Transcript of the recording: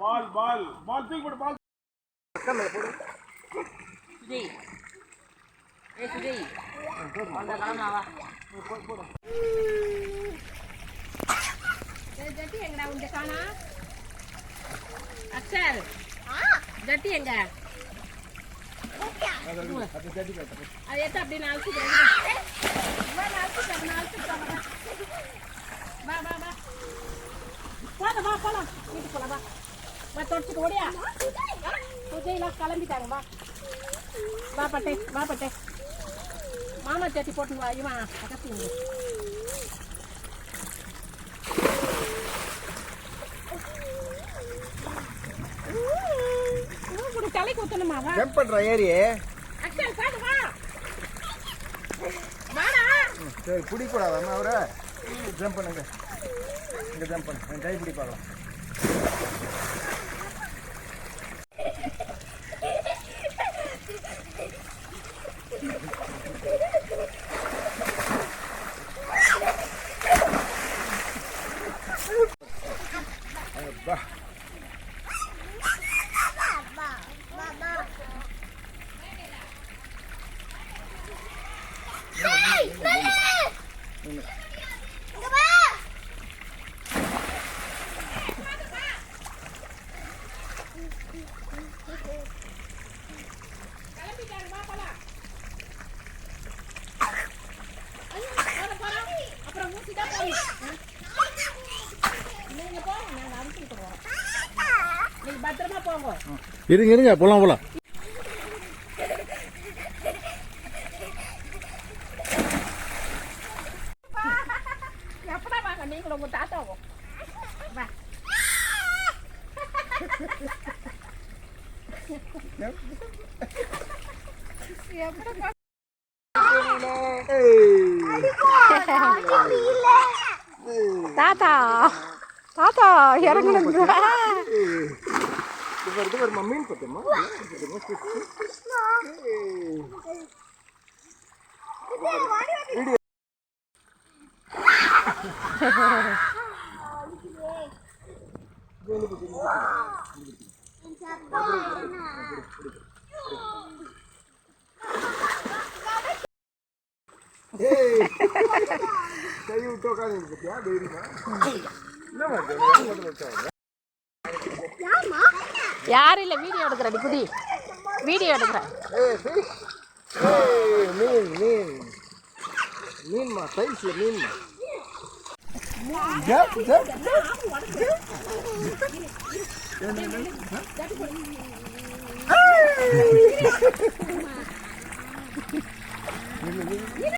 பால் தூக்கி போடு பால் கல்ல போடு சுஜி சுஜி அந்த கலமா வா போடு ஜட்டி எங்கடா உங்க காணா அக்ஷர் ஜட்டி எங்க அது எடுத்து அப்படி நாளைக்கு வா வா வா போலாம் வா போலாம் வீட்டுக்கு போலாம் வா வா தொடச்சிட்டு ஓடியா பூஜையெல்லாம் கிளம்பிட்டாங்க வா வா பட்டே மாமா சட்டி போட்டு வா இவன் அகத்திங்க தலைக்கு ஊத்தணுமா வா ஜம்ப் பண்ற ஏரி அக்ஷன் காது வா வாடா சரி புடி கூடாது அம்மா அவரே ஜம்ப் பண்ணுங்க இங்க ஜம்ப் பண்ணு கை பிடி பார்க்கலாம் வா பத்திரமா போங்க இருங்க போலாம் எப்படா வாங்க நீங்களும் உங்க தாத்தாவும் வா தாத்தா தாத்தா இறங்குங்க மீன் பத்தமா கை விட்டு உட்காந்து பத்தியா யாரும் இல்லை வீடியோ எடுக்கிறேன் புதி வீடியோ எடுக்கிறேன் மீன்மா சைஸ்ல மீன்மா